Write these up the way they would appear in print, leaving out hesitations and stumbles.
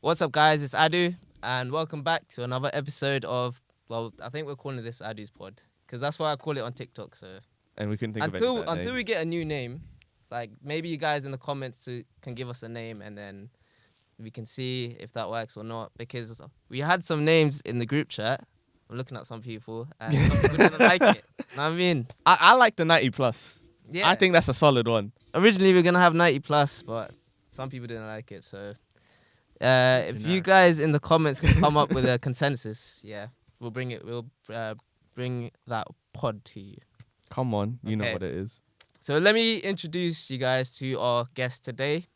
What's up, guys? It's Adu, and welcome back to another episode of. Well, I think we're calling this Adu's Pod because that's why I call it on TikTok. So And we couldn't think until we get a new name, like maybe you guys in the comments can give us a name, and then we can see if that works or not. Because we had some names in the group chat. I'm looking at some people, and some people didn't like it. Know what I mean, I like the 90 plus. yeah. I think that's a solid one. Originally we were gonna have 90 plus, but some people didn't like it. So if you guys in the comments can come up with a consensus, yeah, we'll bring it. We'll bring that pod to you. Come on, you know Okay. what it is. So let me introduce you guys to our guest today.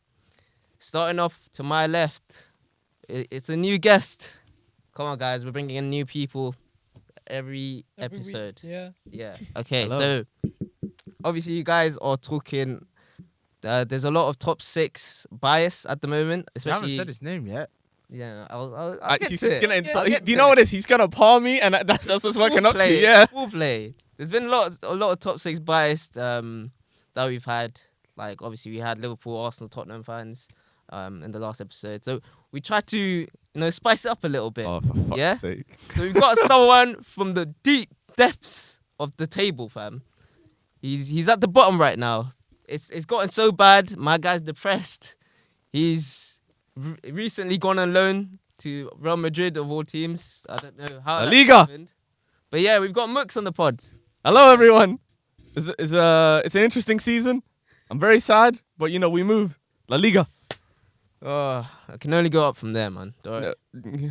Starting off to my left, it's a new guest. Come on, guys, we're bringing in new people every episode. Yeah. Yeah. Okay. Hello. So obviously you guys are talking. There's a lot of top six bias at the moment, You haven't especially. said his name yet. Yeah, I'll get He's to it. gonna I'll insult. get Do you to know it. what it is? He's gonna palm me, and that's what's working Full up to. play, Yeah. full play. There's been a lot of top six biased that we've had. Like obviously we had Liverpool, Arsenal, Tottenham fans in the last episode. So we tried to spice it up a little bit. Oh, for fuck's Yeah? sake. So we've got someone from the deep depths of the table, fam. He's at the bottom right now. It's gotten so bad. My guy's depressed. He's recently gone on loan to Real Madrid of all teams. I don't know how La that Liga. happened. But yeah, we've got Mooks on the pod. Hello, everyone. It's an interesting season. I'm very sad, but we move. La Liga. Oh, I can only go up from there, man. All right. No.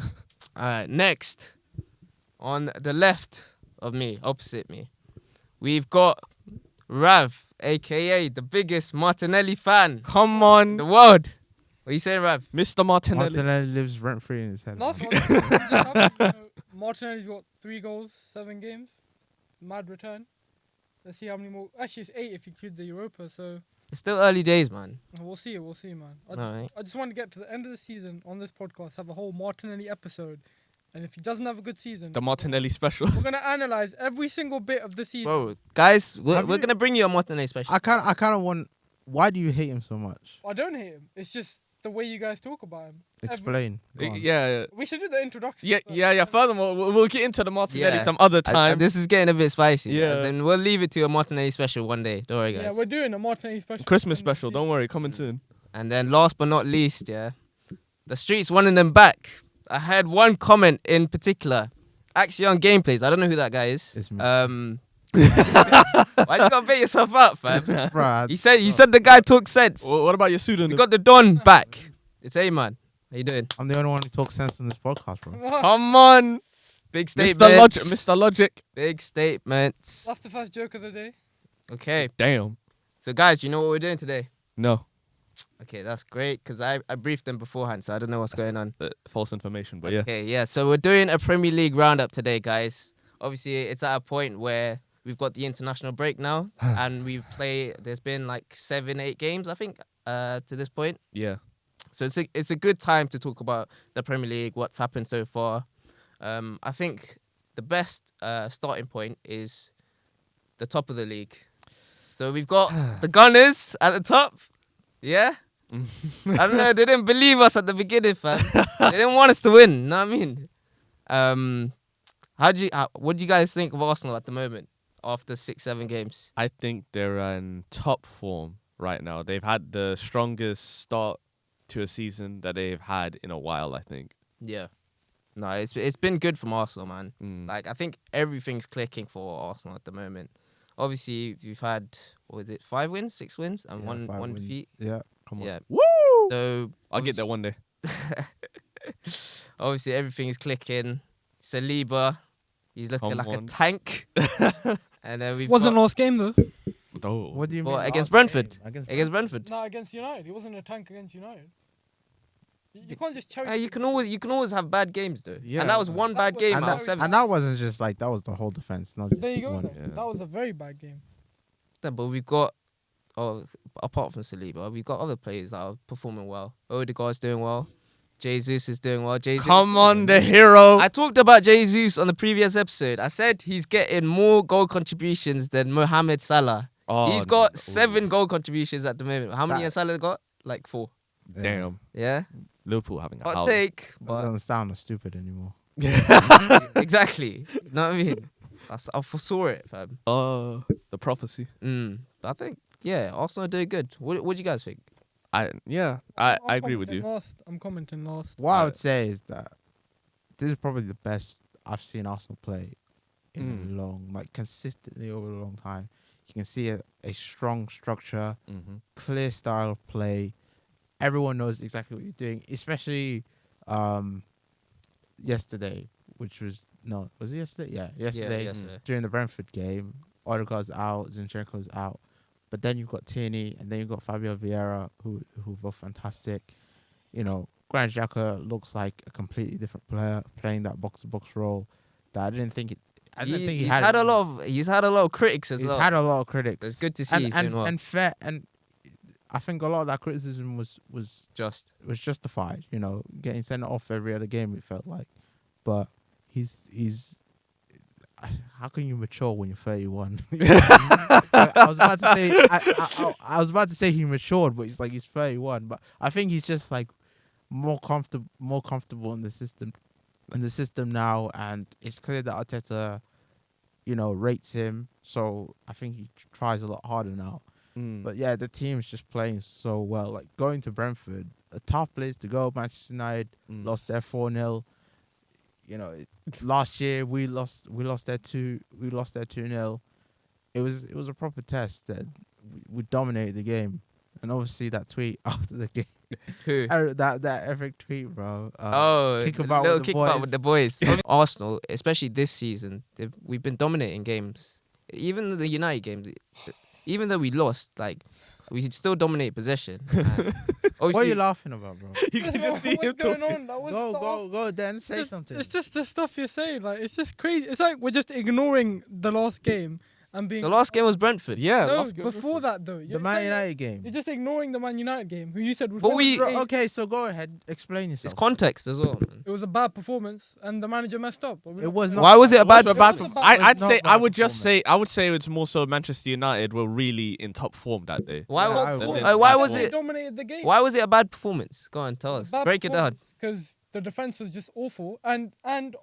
All right, next on the left of me, opposite me, we've got Rav, aka the biggest Martinelli fan Come in on, the world. What you saying, Rav? Mr. Martinelli. Martinelli lives rent free in his head. Last man. one. just happy, Martinelli's got 3 goals, 7 games. Mad return. Let's see how many more. Actually, it's 8 if you include the Europa. So It's still early days, man. we'll see, man. All right. I just want to get to the end of the season on this podcast, have a whole Martinelli episode, and if he doesn't have a good season, The Martinelli special. we're gonna analyze every single bit of the season. Bro, guys, we're Have you- gonna bring you a Martinelli special. I kind of want. Why do you hate him so much? I don't hate him. It's just the way you guys talk about him. Explain. Go on. Yeah. We should do the introduction. Yeah. first. Furthermore, we'll get into the Martinelli Yeah. some other time. This is getting a bit spicy. Yeah. guys, and we'll leave it to a Martinelli special one day. Don't worry, guys. Yeah, we're doing a Martinelli special. Christmas at the end of the special. season. Don't worry, coming soon. And then last but not least, yeah, the streets wanting them back. I had one comment in particular. Axion Gameplays. I don't know who that guy is. It's me. Why you gotta bait yourself up, fam? Bruh, He said the guy talked sense. What about your We pseudonym? got the Don back. It's A-Man. How you doing? I'm the only one who talks sense on this podcast, bro. What? Come on, Big Mr. statements. Logic. Mr. Logic. Big statements. That's the first joke of the day. Okay. Damn. So guys, you know what we're doing today? No, Okay, that's great because I briefed them beforehand, so I don't know what's going on. false information, but yeah. Okay, yeah. So we're doing a Premier League roundup today, guys. Obviously, it's at a point where we've got the international break now, and there's been like 7-8 games, I think, to this point. Yeah. So it's a good time to talk about the Premier League, what's happened so far. I think the best starting point is the top of the league. So we've got the Gunners at the top. Yeah? I don't know. They didn't believe us at the beginning, fam. They didn't want us to win. Know what I mean? What do you guys think of Arsenal at the moment after 6-7 games? I think they're in top form right now. They've had the strongest start to a season that they've had in a while, I think. Yeah. No, it's been good from Arsenal, man. Mm. Like, I think everything's clicking for Arsenal at the moment. Obviously, we've had, 5 wins, 6 wins, and Yeah, one 5 wins. defeat. Yeah. Come on. Yeah. Woo! So I'll get there one day. obviously, everything is clicking. Saliba, he's looking Come like on. a tank. And then we've Wasn't got last game though. Oh. What do you mean? Well, against last Brentford. game? against Brentford. No, against United. He wasn't a tank against United. You can't just cherry. You can always have bad games though. Yeah. And that was one bad That was- game And out of that, 7. and that wasn't just like that was the whole defense. Not just There you go. one. Then. Yeah. That was a very bad game. But we've got, apart from Saliba, we've got other players that are performing well. Odegaard's doing well. Jesus is doing well. Jesus. Come on, the hero. I talked about Jesus on the previous episode. I said he's getting more goal contributions than Mohamed Salah. Oh, He's got no. 7 goal contributions at the moment. How many has Salah got? Like 4. Damn. Yeah? Liverpool having a Hot howl. take, That but doesn't sound as stupid anymore. exactly. You know what I mean? I foresaw it, fam. The prophecy. But I think, yeah, Arsenal are doing good. What do you guys think? I I'm agree with commenting you. Last. I'm commenting last. What I Uh, would say is that this is probably the best I've seen Arsenal play in a long, like consistently over a long time. You can see a strong structure, Mm-hmm. clear style of play. Everyone knows exactly what you're doing, especially yesterday, which was was it yesterday? Yeah, yesterday Yeah, yesterday. during the Brentford game. Odegaard's out, Zinchenko's out, but then you've got Tierney and then you've got Fabio Vieira, who both fantastic. You know, Granit Xhaka looks like a completely different player playing that box to box role. That I didn't think he He's had. had a lot of critics as He's well. had a lot of critics. It's good to see he's doing well. And fair, and I think a lot of that criticism was Just justified. You know, getting sent off every other game, it felt like, but he's. How can you mature when you're 31? I was about to say I was about to say he matured, but he's 31. But I think he's just like more comfortable in the system now, and it's clear that Arteta, rates him. So I think he tries a lot harder now. But yeah, the team's just playing so well. Like going to Brentford, a tough place to go. Manchester United lost their 4-0. Last year we lost their 2-0. It was a proper test that we dominated the game. And obviously that tweet after the game, who? that epic tweet, bro. Kick about with the boys. Arsenal, especially this season, we've been dominating games. Even the United games, even though we lost, we still dominate possession. What are you laughing about, bro? You can just see him What's going talking. on? Go, Dan, say something. It's just the stuff you're saying. Like, it's just crazy. It's like we're just ignoring the last game and being. The last game was Brentford. Yeah, No, last game was before that though. The Man United game. You're just ignoring the Man United game, who you said was. But we- Brentford. Okay, so go ahead, explain yourself. It's context as well, man. It was a bad performance, and the manager messed up. It was not. Why was it a bad What's a bad performance? performance? I'd not say bad I would say it's more so Manchester United were really in top form that day. Why? Yeah, I Why, agree. why was They it? dominated the game. Why was it a bad performance? Go on, tell us. Break it down. Because the defense was just awful, and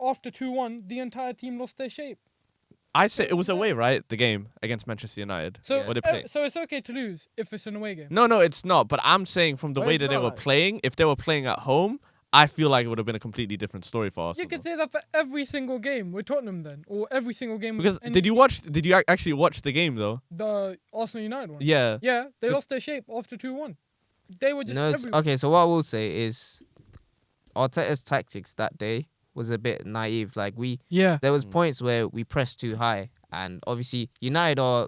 after 2-1, the entire team lost their shape. I'd say it was away, right? The game against Manchester United. So, Yeah. Where they play. so it's okay to lose if it's an away game. No, it's not. But I'm saying from the But way it's that they not were like- playing, if they were playing at home, I feel like it would have been a completely different story for us. You could say that for every single game with Tottenham then, or every single game. Because with did you actually watch the game though? the Arsenal United one? Yeah. Yeah, they lost their shape after 2-1. They were just No, okay, so what I will say is Arteta's tactics that day was a bit naive. Yeah. There was points where we pressed too high, and obviously United are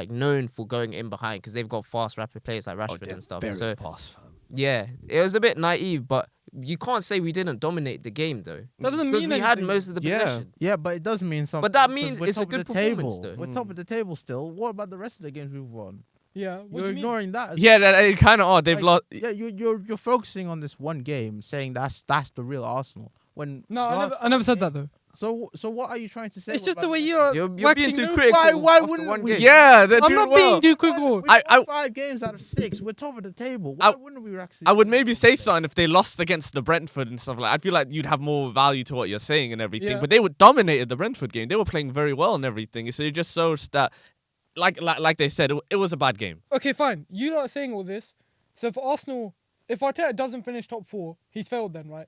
known for going in behind because they've got fast, rapid players like Rashford and stuff. Very So fast, fam. yeah, it was a bit naive, but you can't say we didn't dominate the game though. That doesn't because mean we had anything. most of the Yeah. possession. Yeah, but it does mean something. But that 'cause means we're it's a top of good the performance, table. though. We're top of the table still. What about the rest of the games we've won? Yeah. What do You're you mean? ignoring that. Yeah, they kind of are. They've Like, lost. Yeah, you're focusing on this one game, saying that's the real Arsenal. When No, last I never said game- that though. So what are you trying to say? It's just about the way rest? you're. You're being waxing too lyrical. critical. Why after wouldn't one we? game. Yeah, they're I'm doing not well. being too critical. We've I- won 5 games out of 6. We're top of the table. Why wouldn't we actually? I would maybe say something if they lost against the Brentford and stuff like. I feel like you'd have more value to what you're saying and everything. Yeah. But they dominated the Brentford game. They were playing very well and everything. So it just shows that, like they said, it was a bad game. Okay, fine. You are saying all this. So for Arsenal, if Arteta doesn't finish top 4, he's failed then, right?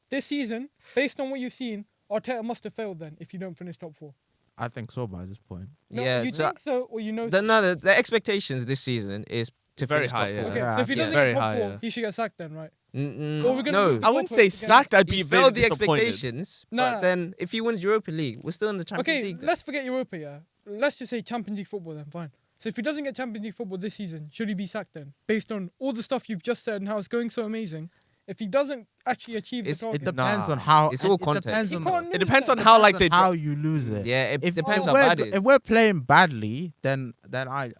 This season, based on what you've seen, Arteta must have failed then if you don't finish top 4. I think so by this point. No, Yeah, you so think so, or you know? the expectations this season is to Very finish high, top 4. Okay, Yeah. so if he Yeah. doesn't Very get top high, 4, yeah. he should get sacked then, right? Or we're No, gonna no. lose I wouldn't Watford say against- sacked. I'd be He's very failed the disappointed. expectations, Nah. but then if he wins Europa League, we're still in the Champions Okay, League. then. let's forget Europa, yeah. Let's just say Champions League football then, fine. So if he doesn't get Champions League football this season, should he be sacked then? Based on all the stuff you've just said and how it's going so amazing, if he doesn't actually achieve the It's- It target, depends Nah. on how. It's all it context. depends he on can't It lose depends then. on how depends like they. how you lose it. Yeah, it If depends if how bad it is. If we're playing badly, then I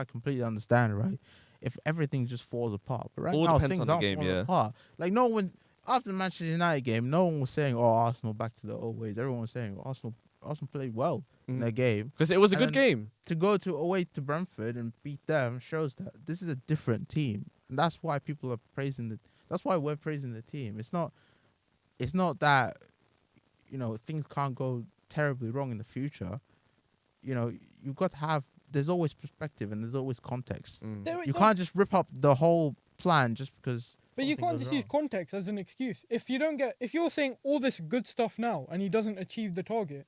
completely understand, right? If everything just falls apart, but right All now depends things on the aren't game, falling yeah. apart. Like no one after the Manchester United game, no one was saying, "Oh, Arsenal back to the old ways." Everyone was saying, Arsenal played well in their game." Because it was a And good then- game. To go to away to Brentford and beat them shows that this is a different team, and that's why people are praising the. That's why we're praising the team. It's not that things can't go terribly wrong in the future. You've got to have. There's always perspective and there's always context. You can't just rip up the whole plan just because. But you something can't goes just use wrong. context as an excuse. If you're saying all this good stuff now and he doesn't achieve the target,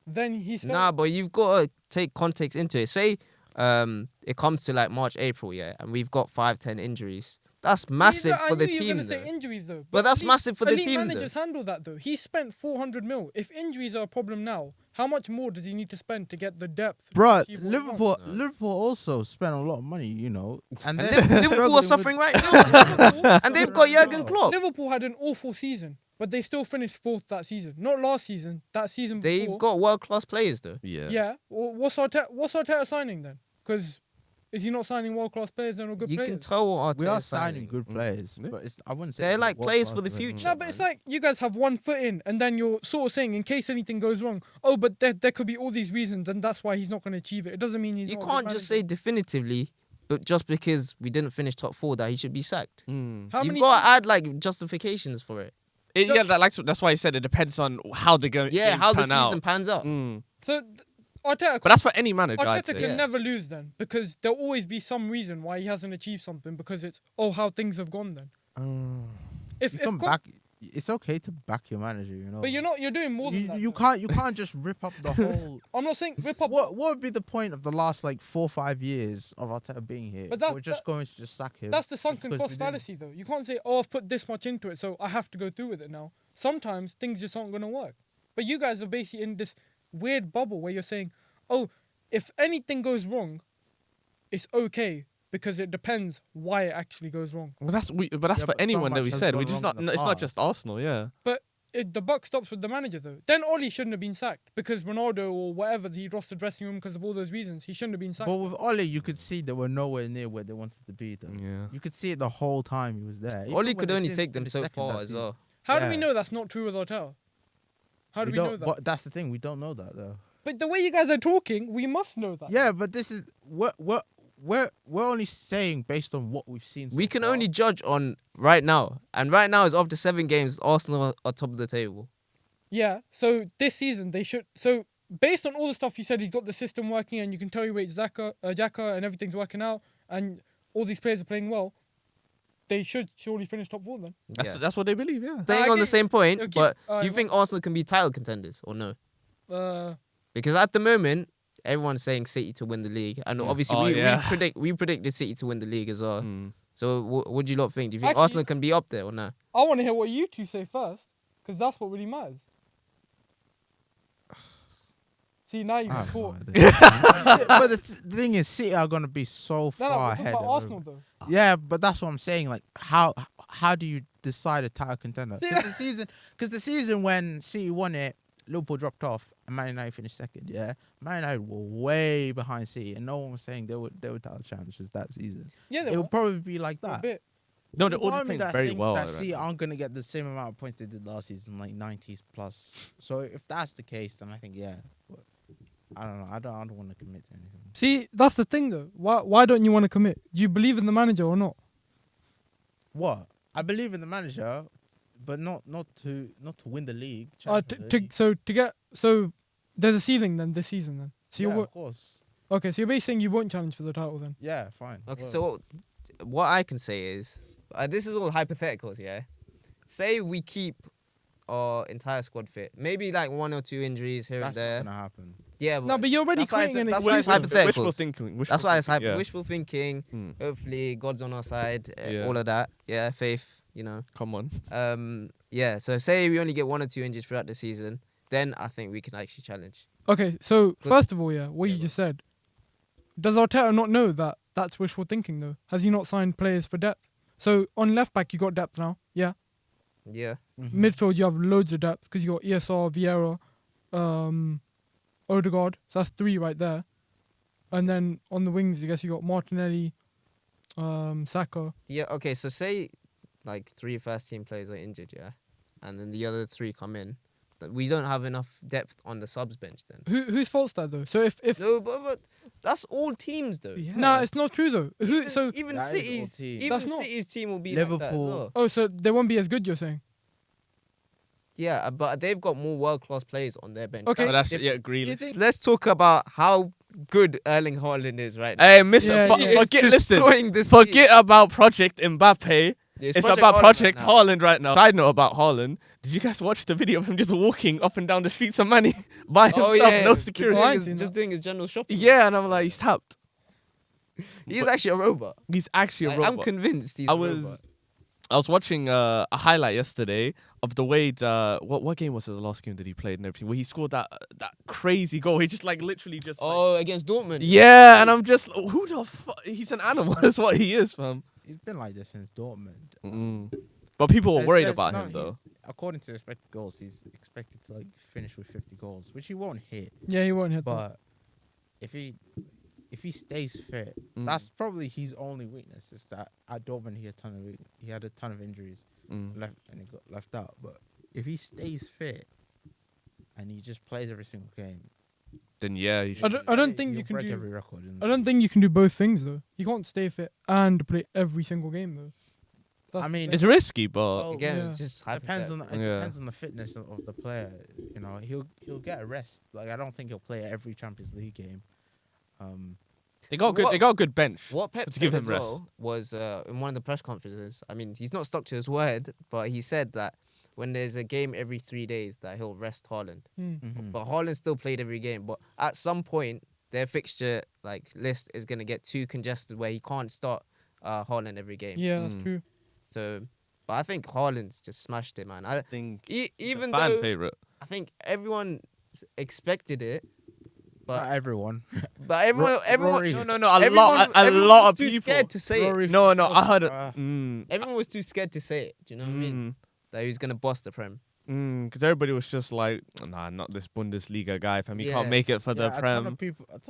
then he's failed. Nah, but you've got to take context into it. Say it comes to like March, April, yeah, and we've got 5-10 injuries. That's massive I for the knew you were team, gonna say though. injuries though. But that's elite- massive for the elite team, though. managers handle that though. He spent 400 mil. If injuries are a problem now, how much more does he need to spend to get the depth? to Bruh, achieve what he wants? Liverpool also spent a lot of money, and And then Liverpool are suffering right now. And they've got Jurgen Klopp. Liverpool had an awful season, but they still finished fourth that season. Not last season, that season before. They've got world-class players, though. Yeah. Yeah. Well, what's Arteta signing then? Because is he not signing world-class players and good You players? can tell what we are Arteta's signing good players, Yeah. but I wouldn't say They're they're like players world-class for the players. future. No, but it's like you guys have one foot in, and then you're sort of saying, in case anything goes wrong, oh, but there could be all these reasons, and that's why he's not going to achieve it. It doesn't mean he's You not a can't good just manager. say definitively, but just because we didn't finish top 4, that he should be sacked. How You've many got to add like justifications for it. Yeah, that's why he said it depends on how they're going. Yeah, how the pan out. season pans out. So Arteta, But that's for any manager. I'd Arteta say. can Yeah. never lose then, because there'll always be some reason why he hasn't achieved something, because it's how things have gone then. If You if can Con- back. It's okay to back your manager, but you're doing more than that. You though. can't just rip up the whole. I'm not saying rip up. What would be the point of the last like 4 or 5 years of Arteta being here? But We're just going to just sack him. That's the sunken because we cost didn't- fallacy, though. You can't say, "Oh, I've put this much into it, so I have to go through with it now." Sometimes things just aren't going to work. But you guys are basically in this weird bubble where you're saying, "Oh, if anything goes wrong, it's okay because it depends why it actually goes wrong." But that's Yeah, for but so anyone that much we has said. gone We're just wrong not. in the It's not past. just Arsenal. Yeah. The buck stops with the manager, though. Then Oli shouldn't have been sacked because Ronaldo or whatever, he lost the dressing room because of all those reasons. He shouldn't have been sacked. But with Ole, you could see they were nowhere near where they wanted to be. Though. Yeah. You could see it the whole time he was there. Even Oli when could the only season take them finished so second far that as season. well. How do we yeah. know that's not true with Arteta? How do we know don't- that? But that's the thing. We don't know that though. But the way you guys are talking, we must know that. Yeah, but this is we're only saying based on what we've seen. We so can far. only judge on right now. And right now is after 7 games, Arsenal are top of the table. Yeah, so this season they should. So based on all the stuff you said, he's got the system working, and you can tell you rate Xhaka, and everything's working out, and all these players are playing well. They should surely finish top 4 then. Yeah. That's what they believe. Yeah. Staying I on the get- same point, okay, but do alright, you think Arsenal can be title contenders or no? Uh, Because at the moment, everyone's saying City to win the league, and Yeah. obviously Oh, yeah. we predicted City to win the league as well. Mm. So what do you lot think? Do you think Actually- Arsenal can be up there or no? I want to hear what you two say first, because that's what really matters. See, now you I got have no caught. idea. But the thing is, City are gonna be so No, far we're talking ahead. about of Arsenal them. though. Yeah, but that's what I'm saying. Like, how do you decide a title contender? See, Because the season when City won it, Liverpool dropped off and Man United finished second. Yeah, Man United were way behind City, and no one was saying they were title champions that season. Yeah, they It were would probably be like for a that. bit. No, they're There's all part of me playing that very thinks well. That I City reckon. aren't gonna get the same amount of points they did last season, like 90s plus. So if that's the case, then I think yeah. But I don't know. I don't want to commit to anything. See, that's the thing though. Why don't you want to commit? Do you believe in the manager or not? What? I believe in the manager, but not to win the league. Champions League. So there's a ceiling then this season then. So Yeah, you're of course. okay. So you're basically saying you won't challenge for the title then. Yeah, fine. Okay, Well, so what I can say is, this is all hypotheticals, yeah? Say we keep our entire squad fit. Maybe like 1 or 2 injuries here that's and there. not gonna happen. Yeah, No, but you're already that's why I creating said- an that's why it's excuse. hypothetical. Wishful thinking. that's why it's yeah. wishful thinking. Hmm. Hopefully, God's on our side. Yeah. All of that. Yeah, faith, you know. Come on. Yeah, so say we only get 1 or 2 injuries throughout the season, then I think we can actually challenge. Okay, so Good. first of all, yeah, what Yeah, you go. just said. Does Arteta not know that that's wishful thinking though? Has he not signed players for depth? So on left back you got depth now, yeah. Yeah. Mm-hmm. Midfield you have loads of depth because you got ESR, Vieira, Odegaard. So that's 3 right there. And then on the wings, I guess you got Martinelli, Saka. Yeah, okay, so say like 3 first team players are injured, yeah? And then the other 3 come in. we don't have enough depth on the subs bench then. Whose fault's that though? So if No, but that's all teams though. Yeah. no, it's not true though. Who so Even That is all City's teams. even That's not- City's team will be like that as Liverpool. well. oh so they won't be as good. You're saying? Yeah, but they've got more world class players on their bench. Okay. Oh, that's the yeah, difference. Grealish. You think Let's talk about how good Erling Haaland is right now. Hey, mister, Yeah, yeah. forget. He's Listen, destroying this forget about Project Mbappe. league. It's about Project Holland right now. Side note about Holland. Did you guys watch the video of him just walking up and down the streets of Manny by himself, Oh yeah, no just security? Why? doing his- just doing his general shopping. Yeah, and I'm like, he's tapped. He's But actually a robot. he's actually a robot. I'm convinced he's I a was robot. I was watching a highlight yesterday of the way what game was it, the last game that he played and everything, where he scored that crazy goal. He just like literally just like, Oh, against Dortmund. yeah, and I'm just who the fuck? He's an animal. That's what he is, fam. he's been like this since Dortmund. But people were There's- worried there's about no- him though. he's- According to expected goals, he's expected to like finish with 50 goals, which he won't hit. Yeah, he won't hit that. But if he stays fit, Mm. that's probably his only weakness. Is that at Dortmund he had a ton of injuries left and he got left out. But if he stays fit and he just plays every single game, Then yeah, he should. I don't think he'll you can break do. every record. In I don't think you can do both things though. You can't stay fit and play every single game though. That's I the mean, thing. It's risky, but Well, Again, Yeah. it's just depends on hypothetical. it Yeah. depends on the fitness of the player. You know, he'll get a rest. Like I don't think he'll play every Champions League game. they got good. What- They got a good bench. What Pep To said give him as rest. well was in one of the press conferences. I mean, he's not stuck to his word, but he said that when there's a game every 3 days, that he'll rest Haaland. Hmm. But Haaland still played every game. But at some point, their fixture list is gonna get too congested where he can't start Haaland every game. Yeah, that's Mm. true. So, but I think Haaland's just smashed it, man. I think Even fan though favorite. I think everyone expected it, Not but everyone. everyone. Rory. No. A everyone- lot everyone of was too people. scared to say it. Rory No, I heard it. Everyone was too scared to say it. Do you know what I mean? That he was gonna bust the Prem. Because everybody was just like, nah, not this Bundesliga guy, fam. He can't Yeah. make it for the Yeah, a ton Prem.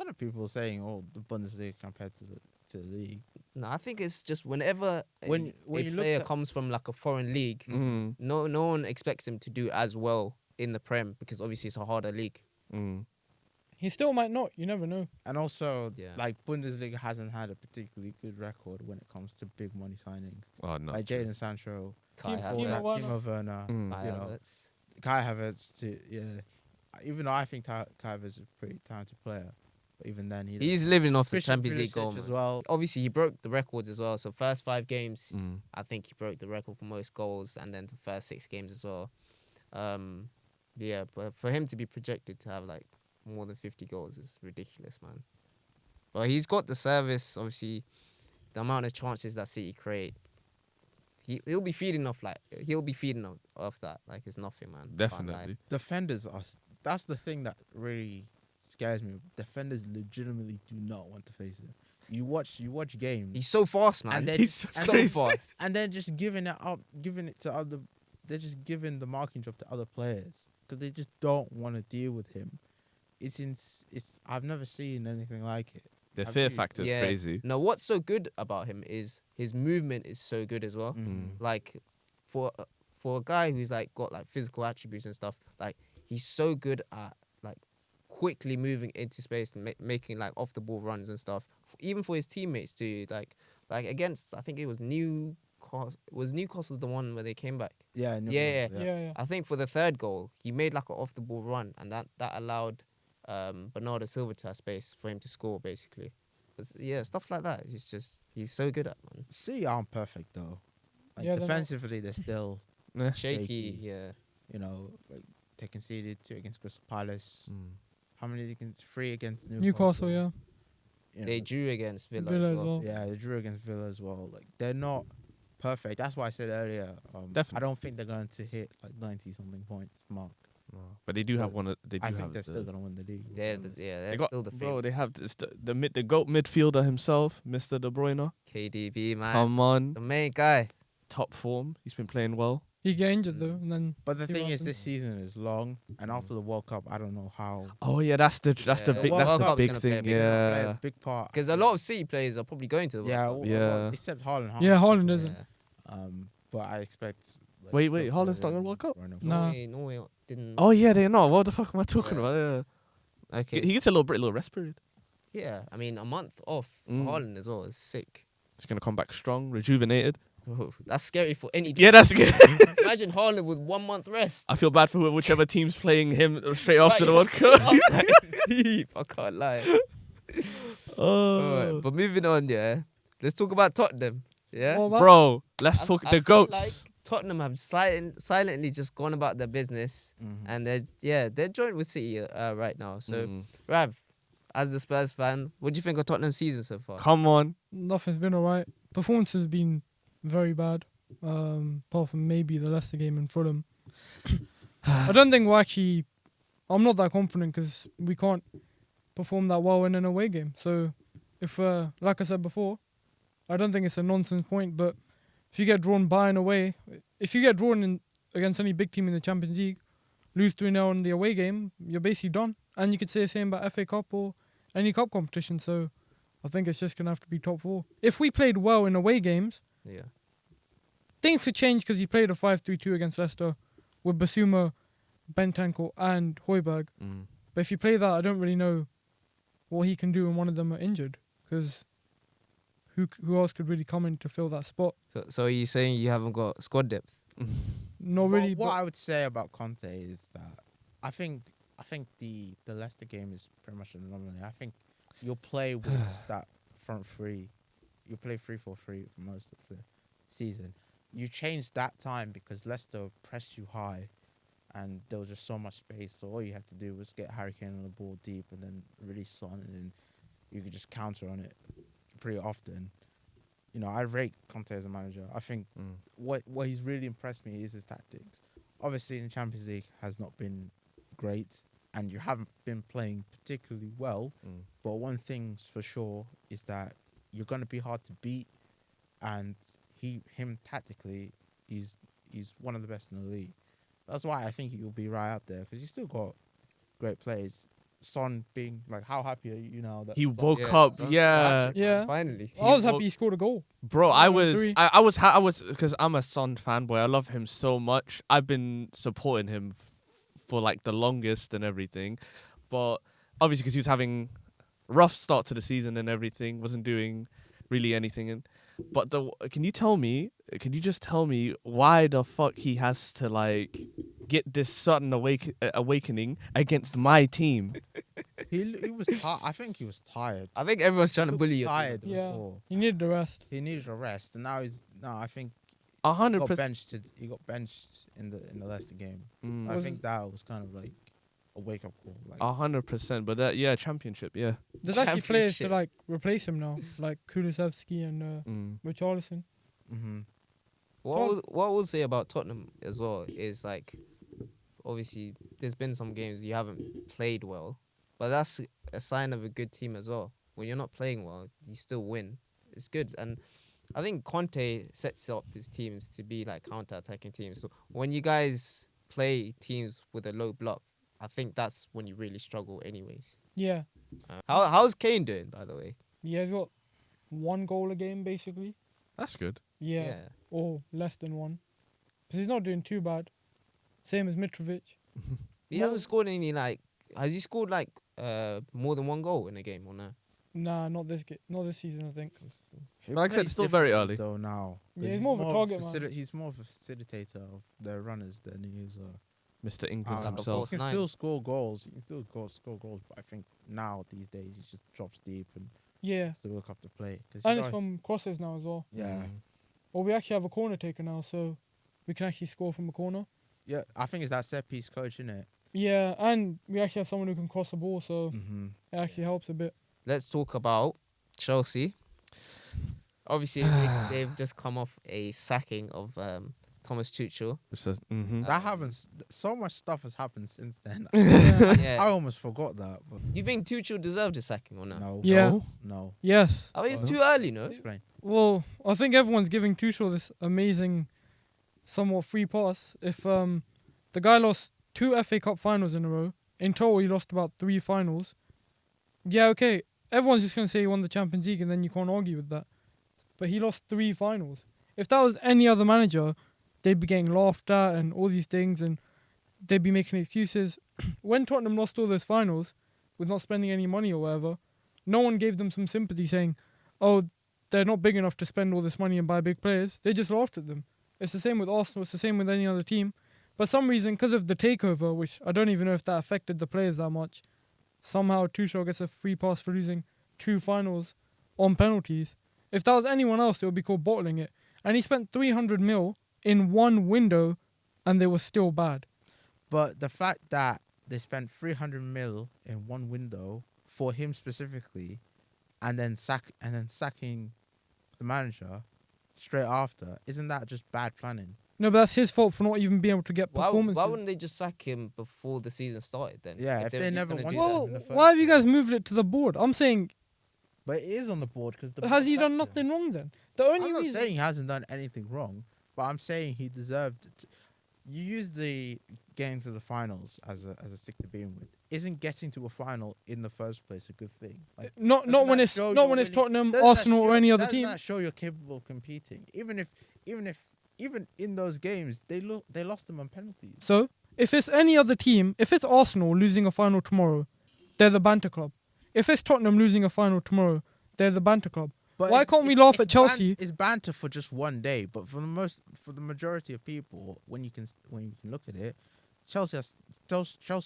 of people saying, "Oh, the Bundesliga compared to the league." No, I think it's just whenever When a you look player at- comes from like a foreign league, Mm, no one expects him to do as well in the Prem because obviously it's a harder league. mm. He still might not. You never know. And also, Yeah. like Bundesliga hasn't had a particularly good record when it comes to big money signings. Oh no. Like Jadon Sancho, Kai Timo Havertz. Werner. Timo Werner, Mm. Kai you know, Havertz. Kai Havertz. Even though I think Kai Havertz is a pretty talented player, but even then He's living off the Christian Champions League Pulisic goal, as man. well. Obviously, he broke the records as well. So first 5 games, Mm. I think he broke the record for most goals, and then the first 6 games as well. Yeah, but for him to be projected to have like more than 50 goals is ridiculous, man. But he's got the service, obviously, the amount of chances that City create. He'll be feeding off off that like it's nothing, man. Can't lie. Definitely. Defenders are. That's the thing that really scares me. Defenders legitimately do not want to face him. You watch games, He's so fast, man. and then He's so crazy. fast. and then just giving it to other. They're just giving the marking job to other players because they just don't want to deal with him. It's I've never seen anything like it. The I fear really- factor's Yeah. crazy. No, what's so good about him is his movement is so good as well. Mm. Like for a guy who's like got like physical attributes and stuff, like he's so good at like quickly moving into space and making like off the ball runs and stuff. Even for his teammates too, like against I think it was Newcastle the one where they came back. Yeah, Yeah. Yeah. I think for the third goal, he made like an off the ball run, and that allowed Bernardo Silva to have space for him to score basically. Yeah, stuff like that. He's so good at, man. City aren't perfect though. Like Yeah, they're not. defensively, they're still, Eh. Shaky, Shaky. yeah. you know, like they conceded 2 against Crystal Palace. Mm. How many against 3 against Newcastle, yeah. You know, They drew against Villa, Villa as as well. well. Yeah, they drew against Villa as well. Like they're not perfect. That's why I said earlier. I Definitely. don't think they're going to hit like 90 something points mark. No. But they do have one. They do I have. think they're the- still going to win the league. They're They got, still the bro. favorite. They have the goat midfielder himself, Mr. De Bruyne. KDB, man. Come on, The main guy. top form. He's been playing well. He get injured though, and then But the See thing what is, happens. this season is long, and after the World Cup, I don't know how. Oh yeah, that's the Yeah, big World that's the Cup's big gonna play a thing. big Play Yeah. a big part. Because a lot of City players are probably going to the Yeah, World Cup. Yeah. except Holland. yeah, Holland Yeah. isn't. But I expect Like, Wait, Phil Holland's not Foden gonna World Cup? running for- Nah. Norway didn't. Oh yeah, they're not. What the fuck am I talking Yeah. about? Yeah. Okay. He gets a little rest period. Yeah, I mean, a month off for Mm. Holland as well is sick. He's gonna come back strong, rejuvenated. Oh, that's scary for any. Yeah, that's good. Imagine Holland with 1 month rest. I feel bad for whichever team's playing him straight after the Right, World Cup. It's deep. I can't lie. Alright, but moving on, yeah. Let's talk about Tottenham. Yeah. What about- Bro, let's I- talk I the feel goats. Like Tottenham have silently just gone about their business, Mhm. and they're joined with City right now. So, Mm. Rav, as the Spurs fan, what do you think of Tottenham's season so far? Come on. Nothing's been alright. Performance has been very bad. Apart from maybe the Leicester game in Fulham. I don't think we're actually. I'm not that confident because we can't perform that well in an away game. So, if like I said before, I don't think it's a nonsense point. But if you get drawn by an away, if you get drawn in against any big team in the Champions League, lose 3-0 in the away game, you're basically done. And you could say the same about FA Cup or any cup competition. So, I think it's just gonna have to be top 4. If we played well in away games, Yeah. things could change because he played a 5-3-2 against Leicester with Basuma, Bentancur and Højbjerg. Mm. But if you play that, I don't really know what he can do when one of them are injured. Because who else could really come in to fill that spot? So are you saying you haven't got squad depth? Not Well, really. what But I would say about Conte is that I think the Leicester game is pretty much an anomaly. I think you'll play with that front three. You'll play 3-4-3 for most of the season. You changed that time because Leicester pressed you high, and there was just so much space. So all you had to do was get Harry Kane on the ball deep, and then release Son, and then you could just counter on it pretty often. You know, I rate Conte as a manager. I think Mm. what he's really impressed me is his tactics. Obviously, in the Champions League has not been great, and you haven't been playing particularly well. Mm. But one thing's for sure is that you're going to be hard to beat, and him tactically, he's one of the best in the league. That's why I think he'll be right up there because he's still got great players. Son being like, how happy are you now that He Son- woke Yeah, up, son, yeah. hat-trick, man, Yeah. finally. I was woke- happy he scored a goal. Bro, Yeah, I was, 3. I was, because I'm a Son fanboy. I love him so much. I've been supporting him for like the longest and everything, but obviously because he was having rough start to the season and everything, wasn't doing really anything. And but can you just tell me why the fuck he has to like get this sudden awakening against my team? he was. I think he was tired. I think everyone's trying to Looked bully you. tired Yeah. before. He needed the rest. He needed a rest, and now I think he 100%. got benched. He got benched in the Leicester game. Mm. I Was- think that was kind of like a wake up call. Like 100%. But that, championship, yeah. There's actually players to Championship. like replace him now, like Kulusevski and Mm. Richarlison. hmm What we'll say about Tottenham as well is like, obviously, there's been some games you haven't played well, but that's a sign of a good team as well. When you're not playing well, you still win. It's good, and I think Conte sets up his teams to be like counter-attacking teams. So when you guys play teams with a low block, I think that's when you really struggle, anyways. Yeah. How's Kane doing, by the way? Yeah, he's got 1 goal a game basically. That's good. Yeah. Or less than 1. Because he's not doing too bad. Same as Mitrovic. He Well- hasn't scored any like. Has he scored like more than 1 goal in a game or no? Nah, not this season, I think. Like I said, it's still very early. though now. Yeah, he's more of a target man. He's more of a facilitator of their runners than he is Mr. England like a himself. false He can nine. still score goals. He can still score goals, but I think now these days he just drops deep and Yeah. has to look up the play. And it's from crosses now as well. yeah, Mm. Or we actually have a corner taker now, so we can actually score from a corner. yeah. I think it's that set piece coach, isn't it? Yeah, and we actually have someone who can cross the ball, so Mm-hmm. it actually helps a bit. Let's talk about Chelsea. Obviously, they've just come off a sacking of Thomas Tuchel. Which says, mm-hmm. That happens. So much stuff has happened since then. Yeah. I Yeah. almost forgot that. But You think Tuchel deserved a sacking or no? no. Yeah. No. Yes. I think it's Uh-huh. too early, no? Explain. Well, I think everyone's giving Tuchel this amazing, somewhat free pass. If the guy lost 2 FA Cup finals in a row, in total he lost about 3 finals. Yeah, okay. Everyone's just gonna say he won the Champions League, and then you can't argue with that. But he lost 3 finals. If that was any other manager, they'd be getting laughed at and all these things, and they'd be making excuses. When Tottenham lost all those finals with not spending any money or whatever, no one gave them some sympathy saying, oh, they're not big enough to spend all this money and buy big players. They just laughed at them. It's the same with Arsenal. It's the same with any other team. For some reason, because of the takeover, which I don't even know if that affected the players that much, somehow Tuchel gets a free pass for losing 2 finals on penalties. If that was anyone else, it would be called bottling it. And he spent 300 mil in one window, and they were still bad. But the fact that they spent 300 mil in one window for him specifically, and then sacking the manager straight after, isn't that just bad planning? No, but that's his fault for not even being able to get performances. Why wouldn't they just sack him before the season started then? Yeah, if were they just never gonna wanted do that. Well, in the first why have you place. guys moved it to the board? I'm saying, But it is on the board because has he done nothing wrong then? The only I'm not reason. saying he hasn't done anything wrong, but I'm saying he deserved it. You use the getting to the finals as a stick to beam with. Isn't getting to a final in the first place a good thing? Like, Not doesn't when that it's show not you're when it's really- Tottenham, doesn't that Arsenal, or show- any other doesn't team. that show you're capable of competing? Even in those games, they lost them on penalties. So if it's any other team, if it's Arsenal losing a final tomorrow, they're the banter club. If it's Tottenham losing a final tomorrow, they're the banter club. But Why can't we laugh at Chelsea? It's banter for just one day, but for the majority of people, when you can look at it, Chelsea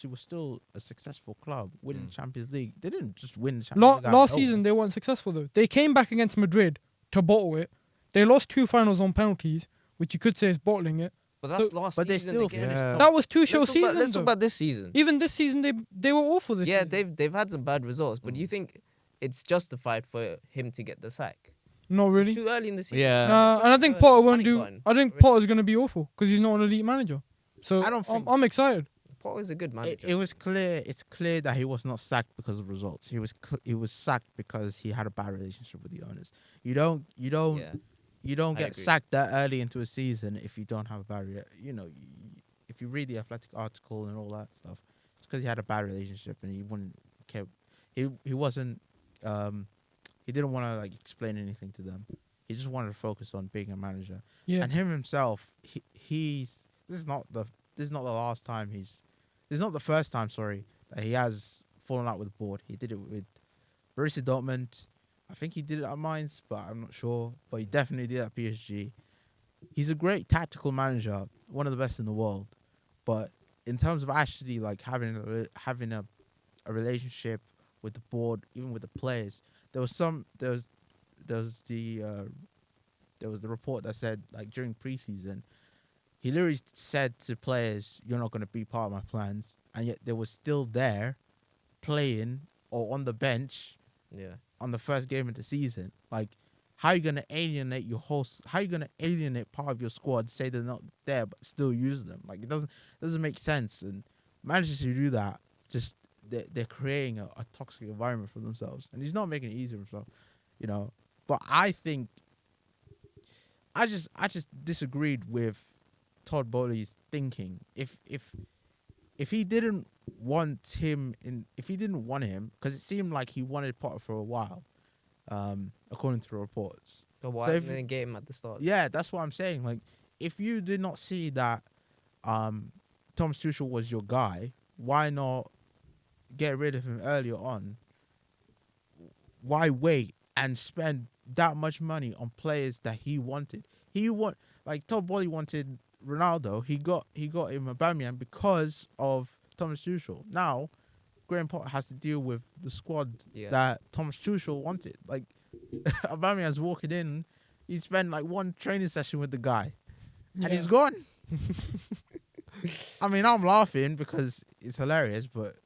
was still a successful club winning the Champions League. They didn't just win the Champions League. out of Last nowhere. season they weren't successful though. They came back against Madrid to bottle it. They lost 2 finals on penalties, which you could say is bottling it. But that's So- last but they season. still again. finished Yeah. top. That was Let's Tuchel's talk season. about, let's talk though. about this season. Even this season, they were awful. This Yeah, season. they've had some bad results, but do you think it's justified for him to get the sack? Not It's really. too early in the season. Yeah. And I think Push Potter the won't panic do. button. I think Really? Potter's going to be awful because he's not an elite manager. So I don't think- I'm excited. Potter's a good manager. It was clear. It's clear that he was not sacked because of results. He was sacked because he had a bad relationship with the owners. You don't Yeah. I get agree. sacked that early into a season if you don't have a bad. If you read the Athletic article and all that stuff, it's because he had a bad relationship and he wouldn't care. He wasn't. He didn't want to like explain anything to them. He just wanted to focus on being a manager. Yeah. And him himself, he's this is not the last time this is not the first time, sorry, that he has fallen out with the board. He did it with Borussia Dortmund. I think he did it at Mainz, but I'm not sure. But he definitely did it at PSG. He's a great tactical manager, one of the best in the world. But in terms of actually like having a relationship with the board, even with the players, there was the report that said like during preseason, he literally said to players, "You're not going to be part of my plans," and yet they were still there, playing or on the bench Yeah. on the first game of the season. Like, how are you going to alienate your host? How are you going to alienate part of your squad? Say they're not there, but still use them. Like, it doesn't make sense. And managers who do that, just they're creating a toxic environment for themselves, and he's not making it easy for himself, But I think I just disagreed with Todd Bowley's thinking. If he didn't want him, because it seemed like he wanted Potter for a while, according to the reports. So why So if- didn't they get him at the start? Yeah, that's what I'm saying. Like, if you did not see that Thomas Tuchel was your guy, why not get rid of him earlier on? Why wait and spend that much money on players that he wanted? Todd Bowley wanted Ronaldo. He got him Aubameyang because of Thomas Tuchel. Now, Graham Potter has to deal with the squad Yeah. that Thomas Tuchel wanted. Like, Aubameyang's walking in, he spent like one training session with the guy, and he's gone. I mean, I'm laughing because it's hilarious, but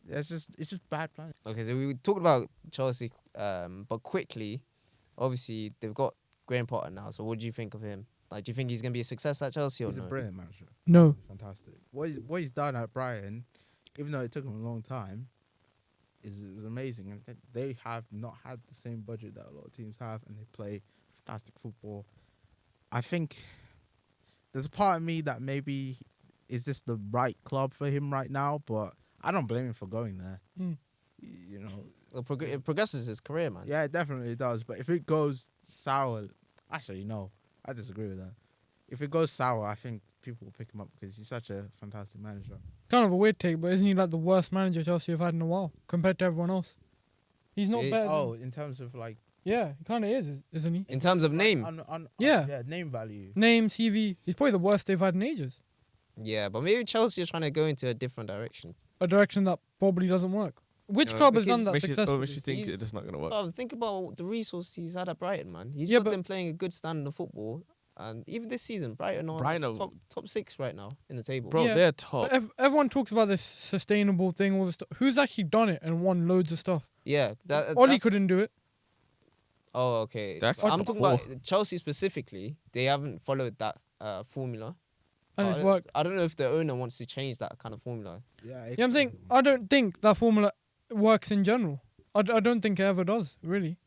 it's just bad planning. Okay, so we talked about Chelsea, but quickly, obviously they've got Graham Potter now. So what do you think of him? Like, do you think he's gonna be a success at Chelsea or He's no? a brilliant manager. No. Fantastic. What he's done at Brighton, even though it took him a long time, is amazing. And they have not had the same budget that a lot of teams have, and they play fantastic football. I think there's a part of me that maybe is this the right club for him right now, but I don't blame him for going there. Mm. You know, It progresses his career, man. yeah, it definitely does. But if it goes sour, actually no, I disagree with that. if it goes sour, I think people will pick him up because he's such a fantastic manager. Kind of a weird take, but isn't he like the worst manager Chelsea have had in a while compared to everyone else? He's not Eh, better. Oh, in terms of like Yeah, he kind of is, isn't he? In terms of name, Yeah. Name value. Name, CV. He's probably the worst they've had in ages. yeah, but maybe Chelsea are trying to go into a different direction. A direction that probably doesn't work. Which No, club has done because- that successfully? Which you think He's- it's not gonna work? Well, think about the resources he's had at Brighton, man. He's Yeah, got but- them playing a good standard of football, and even this season, Brighton are Brighton are- top 6 right now in the table. Bro, Yeah, they're But top. everyone talks about this sustainable thing, all this stuff. Who's actually done it and won loads of stuff? Yeah, Oli that's- couldn't do it. Oh, okay. They're actually I'm top talking four. about Chelsea specifically. They haven't followed that formula. And But it's worked. I don't know if the owner wants to change that kind of formula. Yeah, Yeah, I'm saying I don't think that formula works in general. I don't think it ever does, really.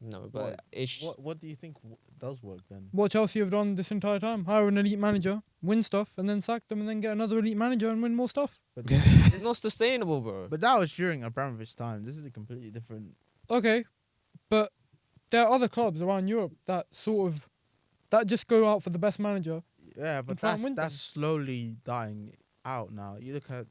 No, but What- it's What do you think does work then? What Chelsea have done this entire time: hire an elite manager, win stuff, and then sack them, and then get another elite manager and win more stuff. But, it's not sustainable, bro. but that was during Abramovich's time. This is a completely different. Okay, but there are other clubs around Europe that that just go out for the best manager. Yeah, but try and win that's things. slowly dying out now. You look at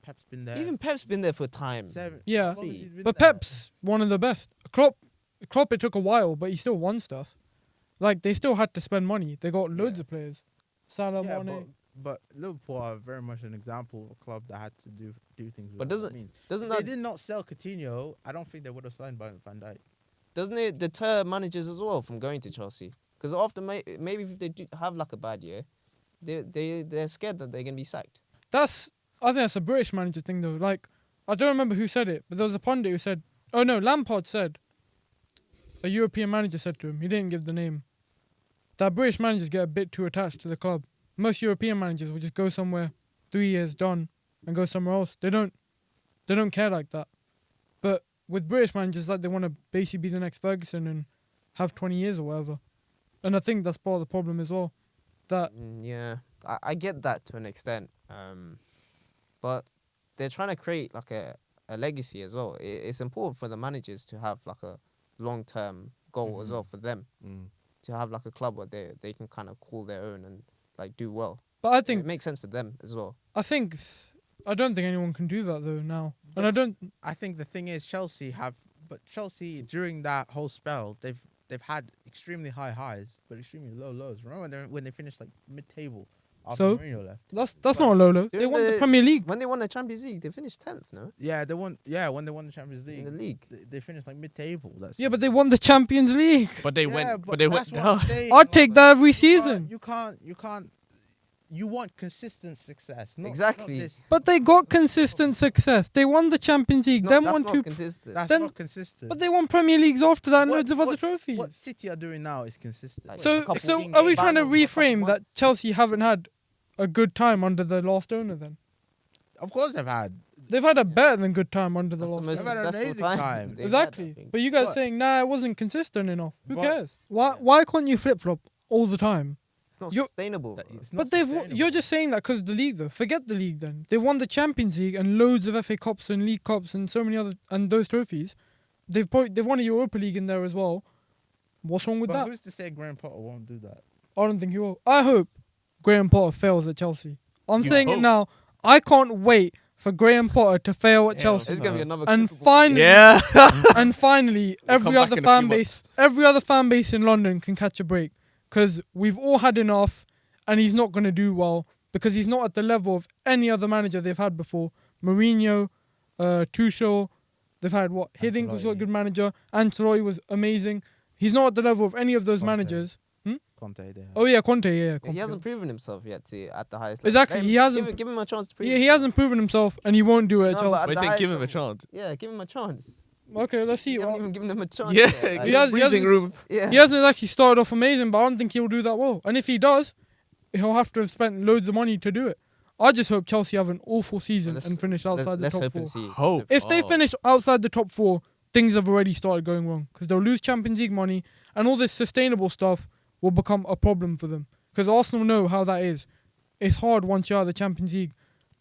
Pep's been there. Even Pep's been there for time. Yeah, Obviously he's been but there. Pep's one of the best. Klopp, it took a while, but he still won stuff. Like they still had to spend money. They got loads Yeah. of players. Salah, Yeah, Mane. but Liverpool are very much an example of a club that had to do things. But without doesn't- means. Doesn't If that they did not sell Coutinho, I don't think they would have signed Van Dijk. doesn't it deter managers as well from going to Chelsea? Because after maybe if they do have like a bad year, they're scared that they're gonna be sacked. I think that's a British manager thing though. Like I don't remember who said it, but there was a pundit who said, "Oh no, Lampard said." A European manager said to him, he didn't give the name, that British managers get a bit too attached to the club. Most European managers will just go somewhere, 3 years done, and go somewhere else. They don't care like that. But with British managers, like they want to basically be the next Ferguson and have 20 years or whatever. And I think that's part of the problem as well. That Yeah, I get that to an extent. But they're trying to create like a legacy as well. It's important for the managers to have like a long-term goal as well for them to have like a club where they can kind of call their own and like do well. but I It think makes sense for them as well. I don't think anyone can do that though now. But And I think the thing is Chelsea during that whole spell they've had extremely high highs but extremely low lows. Remember when they finished like mid-table after So? Mourinho left? that's not a low low. They During won the the- Premier League. When they won the Champions League, they finished 10th, no? Yeah, when they won the Champions League. In the league. They finished like mid-table. Yeah, but they won the Champions League. But they Yeah, went. but But they that's went what I'm down. saying, I'd take like, that every you season. can't. You want consistent success. Not Exactly. this. But they got consistent success. They won the Champions League. No, Then that's won not two. consistent. That's Then- not consistent. But they won Premier Leagues after that and What- loads of other what- trophies. What City are doing now is consistent. Like, So, a couple so games, are we trying to battles, a couple reframe that months. Chelsea haven't had a good time under the last owner? Then Of course they've had. they've had a better than good time under the That's the last most They've owner. had an successful amazing time. time. they've had, I Exactly. think. But you guys But- saying it wasn't consistent enough. Who But- cares? Why can't you flip flop all the time? It's not you're- sustainable. bro. It's not But you're sustainable. just saying that because the league though. Forget the league then. They won the Champions League and loads of FA Cups and League Cups and so many other and those trophies. They've won a Europa League in there as well. What's wrong with But that? who's to say Graham Potter won't do that? I don't think he will. I hope Graham Potter fails at Chelsea. I'm You saying it hope. now. I can't wait for Graham Potter to fail at Yeah, Chelsea. It's gonna be another. And critical- finally, Yeah. and finally, We'll every come back other in a fan few base, every other fan base in London can catch a break because we've all had enough, and he's not going to do well because he's not at the level of any other manager they've had before. Mourinho, Tuchel, they've had what? Hiddink was a Ancelotti. good manager. Ancelotti was amazing. He's not at the level of any of those Conte. managers. Conte there. Oh yeah, Conte. Yeah, Conte. He hasn't proven himself yet at the highest level. Exactly, Let him- he hasn't- Give him a chance to prove. Yeah, he himself. hasn't proven himself, and he won't do it at No, Chelsea. but But the saying highest give him a level. chance. Yeah, give him a chance. Okay, let's see. You haven't even given him a chance. Yeah, yet, like- He has- breathing room. Yeah. He hasn't actually started off amazing, but I don't think he'll do that well. And if he does, he'll have to have spent loads of money to do it. I just hope Chelsea have an awful season Let's- and finish outside the Let's top hope four. and see. Hope. If they Oh. finish outside the top four, things have already started going wrong because they'll lose Champions League money and all this sustainable stuff will become a problem for them. Because Arsenal know how that is. It's hard once you're out of the Champions League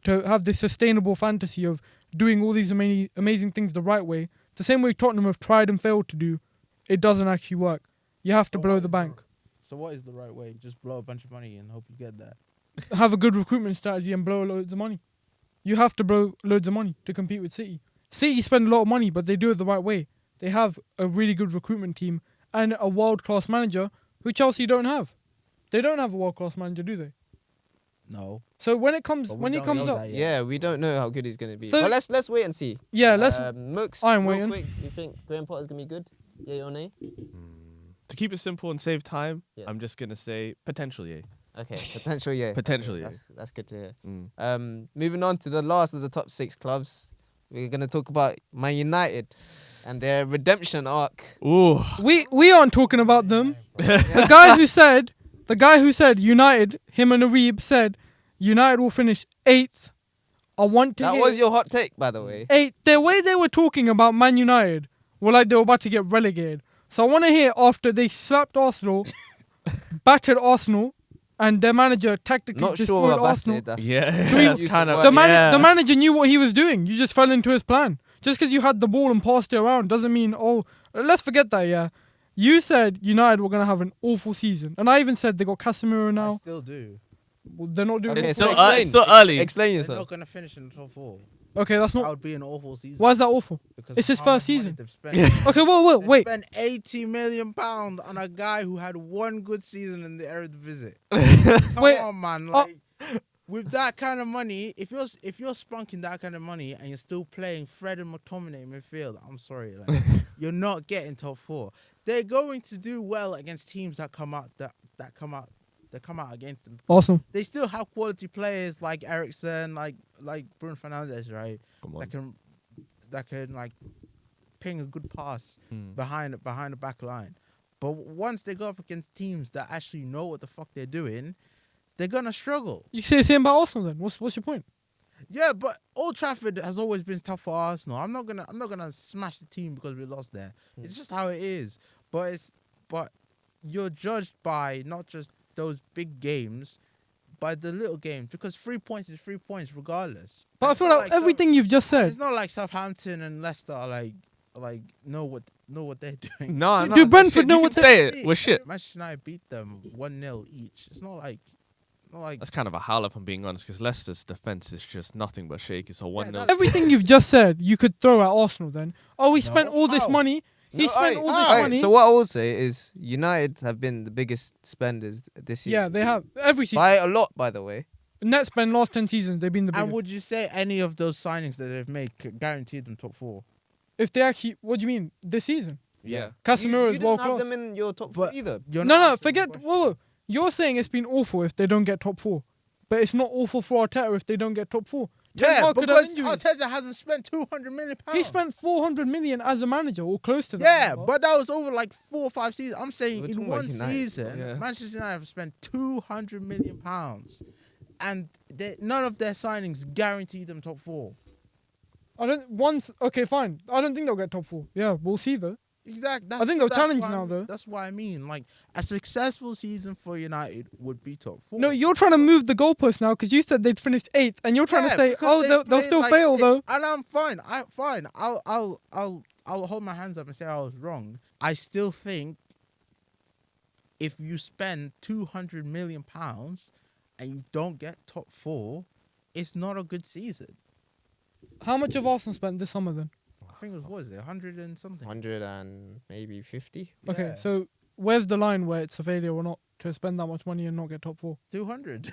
to have this sustainable fantasy of doing all these amazing things the right way. The same way Tottenham have tried and failed to do, it doesn't actually work. You have to blow the bank. So what is the right way? Just blow a bunch of money and hope you get there. Have a good recruitment strategy and blow loads of money. You have to blow loads of money to compete with City. City spend a lot of money, but they do it the right way. They have a really good recruitment team and a world-class manager who Chelsea don't have. They don't have a world-class manager, do they? No. So when it comes But we when he don't comes know up, that yet. Yeah, we don't know how good he's gonna be. So- But let's wait and see. yeah, let's. Mooks, I'm real waiting. quick, you think Graham Potter's gonna be good? Yeah or nay? To keep it simple and save time, Yeah. I'm just gonna say potential, yeah. Okay, potential, yeah. Potential, Okay, yeah. That's good to hear. Mm. Moving on to the last of the top 6 clubs, we're gonna talk about Man United and their redemption arc. Ooh. We aren't talking about them. The guy who said United, him and Arib said United will finish 8th. I want to That hear was your hot take, by the way. 8th. The way they were talking about Man United were like they were about to get relegated. So I want to hear after they slapped Arsenal, battered Arsenal, and their manager tactically Not destroyed sure about Arsenal. it. That's Yeah, we- that's use kind of of word. The manager knew what he was doing. You just fell into his plan. Just because you had the ball and passed it around doesn't mean, oh, let's forget that, yeah. You said United were going to have an awful season. And I even said they got Casemiro I now. still do. Well, they're not doing Okay, it. It's so still, explain. it's still early. Explain They're yourself. not gonna finish in the top 4. Okay, that's That not. would be an awful season. Why is that awful? Because It's his how first much money season. they've spent. Okay, They wait. spent £80 million on a guy who had one good season in the Eredivisie. Come Wait, on, man! Like, with that kind of money, if you're spunking that kind of money and you're still playing Fred and McTominay in midfield, I'm sorry, like, you're not getting top 4. They're going to do well against teams that come out against them. Awesome. They still have quality players like Ericsson, like Bruno Fernandes, right? Come on. That can like ping a good pass Mm. behind the back line. But once they go up against teams that actually know what the fuck they're doing, they're gonna struggle. You can say the same about Arsenal then. What's your point? Yeah, but Old Trafford has always been tough for Arsenal. I'm not gonna smash the team because we lost there. It's just how it is. But you're judged by not just those big games, by the little games, because 3 points is 3 points regardless. But I It's feel not like everything you've just said. It's not like Southampton and Leicester are like know what they're doing. No, Do no. it's Brentford shit. know You what can they- say it. We're shit. Manchester United beat them 1-0 each. It's not like That's kind of a howl if I'm being honest, because Leicester's defense is just nothing but shaky. So 1-0. that's- Everything you've just said, you could throw at Arsenal then. Oh, he spent No, all this how? money. He No, spent aight, all this aight. money. So what I will say is United have been the biggest spenders this year. Yeah, they have. Every season. By a lot, by the way. Net spend last 10 seasons, they've been the And biggest. would you say any of those signings that they've made guaranteed them top 4? If they actually, what do you mean? This season? Yeah. Casemiro you is didn't world have class. them in your top But- 4 either. You're No, not answering the forget. question. Whoa. You're saying it's been awful if they don't get top 4. But it's not awful for Arteta if they don't get top 4. Ten Yeah, Hag could have because injuries. Arteta hasn't spent £200 million. He spent 400 million as a manager or close to that. Yeah, number. but that was over like 4 or 5 seasons. I'm saying We're in talking about one United, season, yeah. Manchester United have spent £200 million, and none of their signings guarantee them top 4. Okay, fine. I don't think they'll get top 4. Yeah, we'll see though. Exactly. I think they'll challenge now, though. That's what I mean. Like a successful season for United would be top 4. No, you're trying to move the goalpost now because you said they'd finished 8th, and you're trying to say, because oh, they they'll played still like fail shit. though. And I'm fine. I'll hold my hands up and say I was wrong. I still think if you spend £200 million and you don't get top 4, it's not a good season. How much have Arsenal spent this summer then? I think it was, what is it, 100 and something? 100 and maybe 50. Okay, Yeah. so where's the line where it's a failure or not to spend that much money and not get top 4? 200.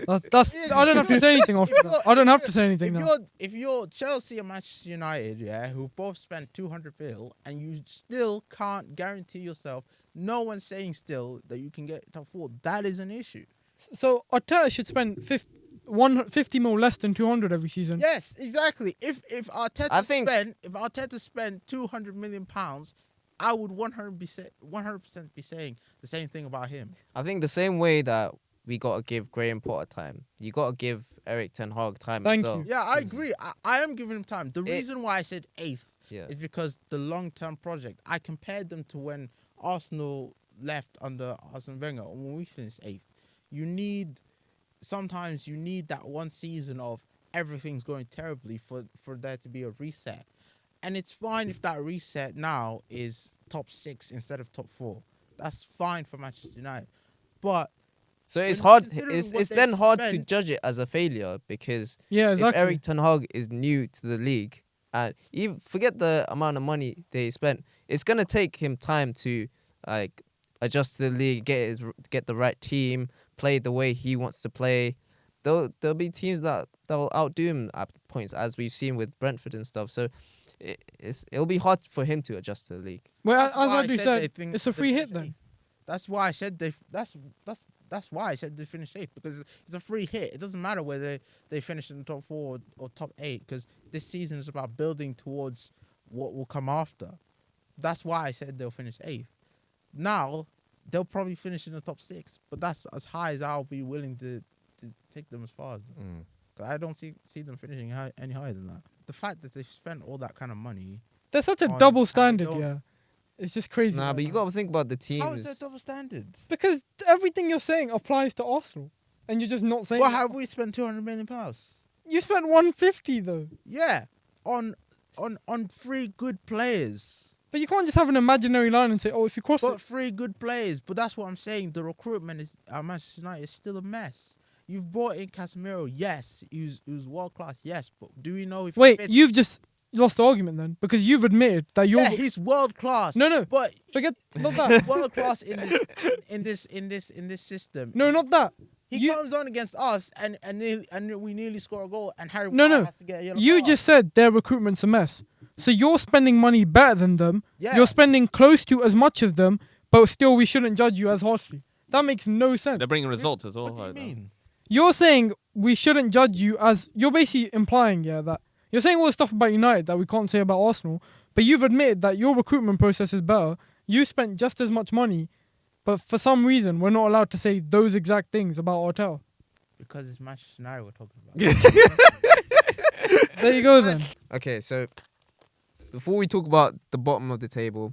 That's I don't have to say anything after that. I don't have to say anything now. If you're Chelsea and Manchester United, yeah, who both spent 200 mil, and you still can't guarantee yourself, no one's saying still that you can get top 4. That is an issue. So Arteta should spend 50 mil less than 200 every season. Yes, exactly. If I think- Arteta spent 200 million pounds, I would 100% be saying the same thing about him. I think the same way that we got to give Graham Potter time, you got to give Eric Ten Hag time Thank as well. you. Yeah, I agree. I am giving him time. The It- reason why I said 8th Yeah. is because the long-term project. I compared them to when Arsenal left under Arsene Wenger, when we finished 8th. Sometimes you need that one season of everything's going terribly for there to be a reset. And it's fine if that reset now is top 6 instead of top 4. That's fine for Manchester United. But So it's when hard. considering It's what it's they've then hard to spent- judge it as a failure because Yeah, if exactly. Eric Ten Hag is new to the league and even forget the amount of money they spent, it's gonna take him time to like adjust to the league, get the right team, play the way he wants to play. There'll be teams that will outdo him at points, as we've seen with Brentford and stuff. So it'll be hard for him to adjust to the league. Well, That's as why I Andrew said they said, think it's a they free hit finish then. eighth. That's why I said that's why I said they finished eighth, because it's a free hit. It doesn't matter whether they finish in the top 4 or top 8, because this season is about building towards what will come after. That's why I said they'll finish eighth. Now they'll probably finish in the top 6, but that's as high as I'll be willing to take them as far as. 'Cause I don't see them finishing any higher than that. The fact that they've spent all that kind of money. There's such a on- double and they standard, don't- yeah. It's just crazy. Nah, right but you now. got to think about the How is teams. that double standard? Because everything you're saying applies to Arsenal, and you're just not saying. Well, it. have we spent £200 million? You spent 150 though, Yeah, on 3 good players. but you can't just have an imaginary line and say, "Oh, if you cross But it." 3 good players. But that's what I'm saying. The recruitment is at Manchester United is still a mess. You've brought in Casemiro, yes, he was world class, yes, but do we know if he Wait, fits? you've just lost the argument then because you've admitted that you're. Yeah, he's world class. No, But forget not that. world class in this system. No, not that. He you- comes on against us and we nearly score a goal and Harry No, Maguire no. has to get a yellow You card. just said their recruitment's a mess. So you're spending money better than them. Yeah. You're spending close to as much as them, but still we shouldn't judge you as harshly. That makes no sense. They're bringing results as well. What do you right now. mean? You're saying we shouldn't judge you as you're basically implying, yeah, that you're saying all the stuff about United that we can't say about Arsenal, but you've admitted that your recruitment process is better. You spent just as much money, but for some reason we're not allowed to say those exact things about Artel. Because it's Manchester United we're talking about. There you go then. Okay, so before we talk about the bottom of the table,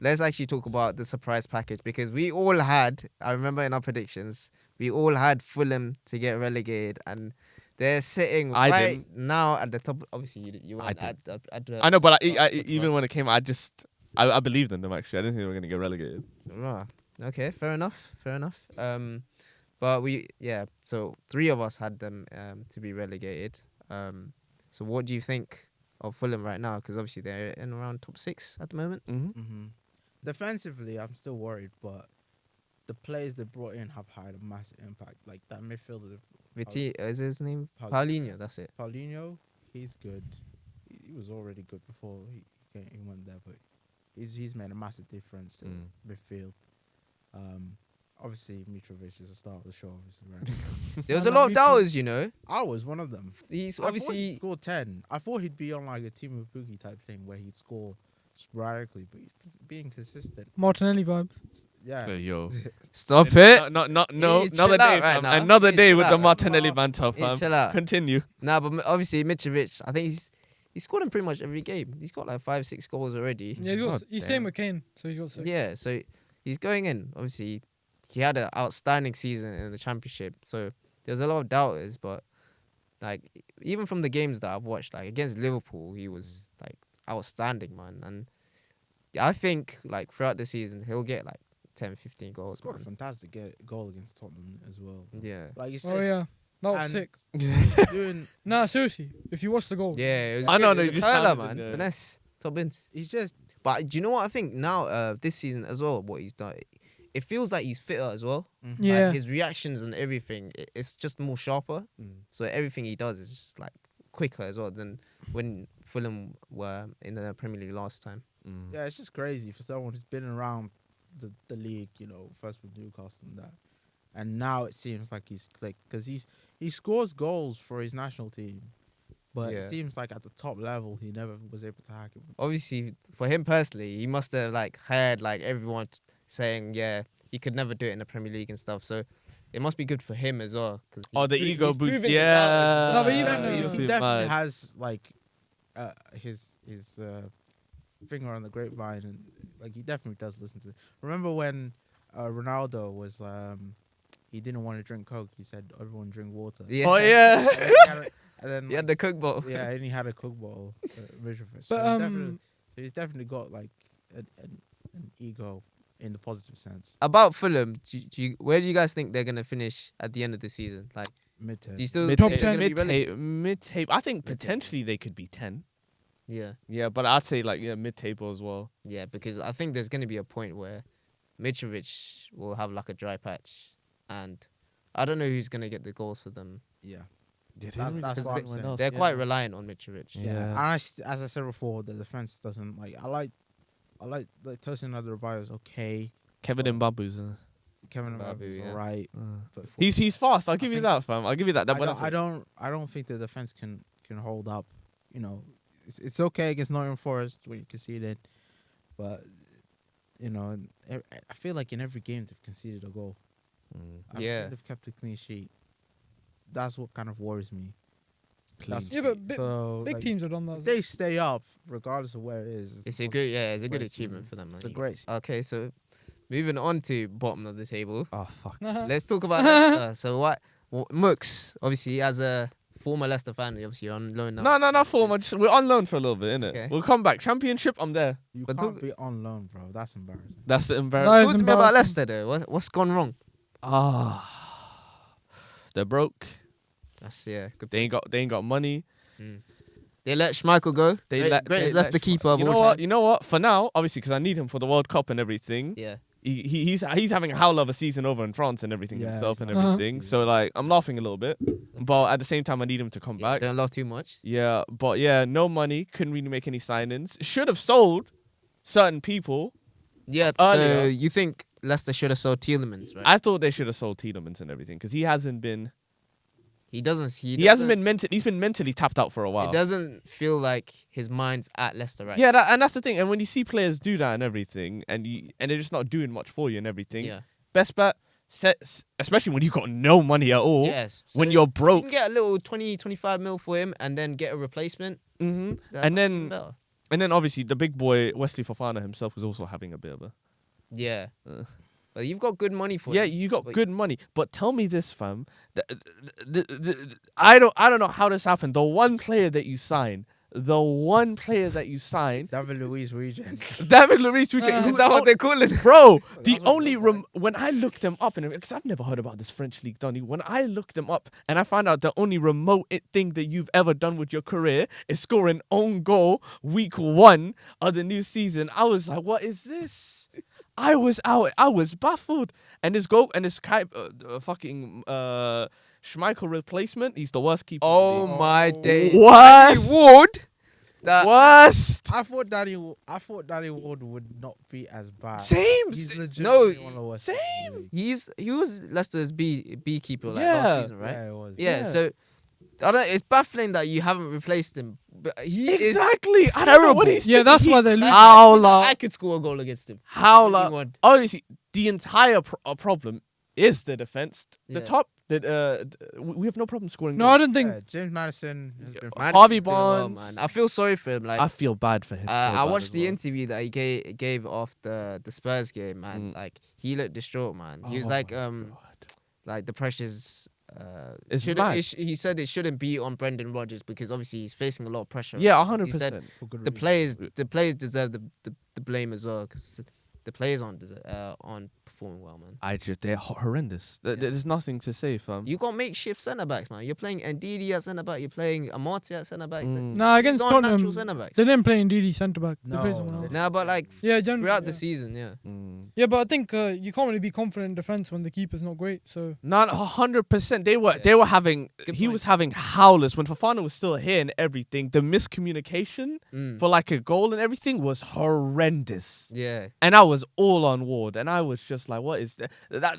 let's actually talk about the surprise package because we all had, I remember in our predictions, we all had Fulham to get relegated and they're sitting I right didn't. now at the top. Obviously, you I weren't at the... I know, but Oh, even when it came, I believed in them actually. I didn't think they were gonna get relegated. Ah, okay, fair enough. But so 3 of us had them to be relegated. So what do you think of Fulham right now? Because obviously they're in around top 6 at the moment. Mm-hmm. Mm-hmm. Defensively, I'm still worried, but the players they brought in have had a massive impact. Like that midfielder, Is his name Paul- Paulinho? That's it. Paulinho, he's good. He was already good before he went there, but he's made a massive difference to midfield. Obviously, Mitrovic is the star of the show. Obviously, right? There was a lot of doubters, you know. I was one of them. He's I thought obviously he'd score 10. I thought he'd be on like a Team of Boogie type thing where he'd score sporadically, but he's being consistent. Martinelli vibes. Yeah. Yo, stop it. no, You chill another out day, right fam. now. Another You day chill with out the right Martinelli now. banter, You fam. chill out. Continue. Nah, but obviously Mitrovic, I think he scored in pretty much every game. He's got like 5-6 goals already. Yeah, God he's damn. same with Kane, so he's got 6. Yeah, so he's going in. Obviously, he had an outstanding season in the championship. So there's a lot of doubters, but like even from the games that I've watched, like against Liverpool, he was like outstanding, man. And I think like throughout the season, he'll get like 10, 15 goals, Scored a man. fantastic goal against Tottenham as well. Yeah. Like it's Oh just yeah, that was and- sick. doing. Nah, seriously, if you watch the goal. Yeah, it was I know, good. no, It you was just a curler, sounded man. it, yeah. Finesse, top bins. He's just But do you know what I think now? This season as well, what he's done, it feels like he's fitter as well. Yeah. Like his reactions and everything, it's just more sharper. So everything he does is just like quicker as well than when Fulham were in the Premier League last time. Yeah, it's just crazy for someone who's been around the league, you know, first with Newcastle and that. And now it seems like he's clicked because he scores goals for his national team. But Yeah. it seems like at the top level, he never was able to hack it. Obviously, for him personally, he must have like heard like everyone saying, yeah, he could never do it in the Premier League and stuff. So it must be good for him as well. Cause Oh, the ego he's boost. proven it Yeah. No, but He even, definitely, uh, he definitely has like his finger on the grapevine, and like he definitely does listen to. Remember when Ronaldo was he didn't want to drink Coke. He said everyone drink water. Yeah. Oh yeah. And then He had the Coke bottle. yeah, and he had a Coke bottle. Mitrovic. But So he's definitely got like an ego in the positive sense. About Fulham, where do you guys think they're gonna finish at the end of the season? Like, Mid do you still Mid Top think they're 10. gonna be relegated? mid-table. I think Mid-table. potentially they could be 10. Yeah, Yeah, but I'd say like mid-table as well. yeah, because I think there's gonna be a point where Mitrovic will have like a dry patch, and I don't know who's gonna get the goals for them. Yeah. Yeah, That's what I'm saying. They're quite reliant on Mitrovic. Yeah. And as I said before, the defense doesn't like. I like Tosin Adarabioyo is okay. Kevin Mbabu's. Kevin Mbabu, Mbabu is yeah. alright. But He's fast. I'll give you think- that, fam. I'll give you that. I don't think the defense can hold up. You know, it's okay against Nottingham Forest when you conceded, but you know, I feel like in every game they've conceded a goal. I don't Yeah. think they've kept a clean sheet. That's what kind of worries me. That's- Yeah, but big like, teams have done that. if they stay up, regardless of where it is, It's a good, it's a good great achievement season. for them. It's I a think. great season. Okay, so moving on to bottom of the table, Oh fuck. let's talk about Leicester. So Mux, obviously as a former Leicester fan, obviously you're on loan now. No, not formal. We're on loan for a little bit, innit? Okay. We'll come back. Championship, I'm there. You But can't talk- be on loan, bro. That's embarrassing. That's the That embarrassment. is Talk to me about embarrassing. Leicester though. What's gone wrong? They're broke. That's good. They ain't got money. They let Schmeichel go. Greatest Leicester keeper of You all know time. what? You know what? For now, obviously, because I need him for the World Cup and everything. Yeah. He's having a hell of a season over in France and everything Yeah, himself he's and done everything. So like, I'm laughing a little bit, but at the same time, I need him to come back. Don't laugh too much. Yeah, but yeah, no money. Couldn't really make any signings. Should have sold certain people. Yeah. Earlier. So you think Leicester should have sold Tielemans, right? I thought they should have sold Tielemans and everything because he hasn't been. he doesn't. He hasn't been mentally. He's been mentally tapped out for a while. It doesn't feel like his mind's at Leicester right. Yeah, and that's the thing. And when you see players do that and everything, and they're just not doing much for you and everything, Yeah. best bet, especially when you've got no money at all, Yes. when so you're you broke. can get a little 20, 25 mil for him and then get a replacement. hmm That's And even then, better. obviously the big boy Wesley Fofana himself was also having a bit of a. Yeah. Uh. But you've got good money for Yeah, him. you got but- good money, but tell me this, fam. I don't know how this happened. The one player that you signed, David Luiz regen. David Luiz, Is Is that what they call it? bro? The That's what it only looks when I looked them up and because I've never heard about this French league, Donny. When I looked them up and I found out the only remote thing that you've ever done with your career is score an own goal week 1 of the new season, I was like, what is this? I was baffled. And this goal and this fucking Schmeichel replacement, he's the worst keeper. Oh Oh. my days. Worst. Ward. That Worst. I thought Danny Ward would not be as bad. Same. He's No, legitimately one of the worst. same. in the league. he was Leicester's beekeeper like Yeah. last season, right? Yeah, it was. Yeah. Yeah. So I don't. It's baffling that you haven't replaced him. But he is. Exactly. I don't know what terrible. he's Yeah, that's why they're losing. Howler. I could score a goal against him. Howler. Anyone. Obviously, the entire problem is the defense. Yeah. The top. We have no problem scoring. No, goals. I don't think. Yeah, James Madison has been. Man, Harvey he's doing well, Barnes. man. I feel sorry for him. Like I feel bad for him. so I bad watched as the well. interview that he gave after the Spurs game, and like he looked distraught, man. He was Oh like, my God. like the pressure's. It's shouldn't- mad. he said it shouldn't be on Brendan Rodgers because obviously he's facing a lot of pressure. Yeah, He said 100%. for good the reason. players deserve the blame as well because the players aren't performing well, man. They're horrendous. There's nothing to say, fam. You got makeshift centre backs, man. You're playing Ndidi at centre back. You're playing Amati at centre back. Nah, against These aren't natural Tottenham, centre backs. they didn't play Ndidi centre back. They No, played someone they else. Nah, but like Yeah, generally. throughout yeah. the season, yeah. Yeah, but I think you can't really be confident in defense when the keeper's not great. So Not 100%. They were. Yeah. They were having. Good He point. was having howlers when Fofana was still here and everything. The miscommunication for like a goal and everything was horrendous. Yeah. And I was all on Ward, and I was just like, "What is that?"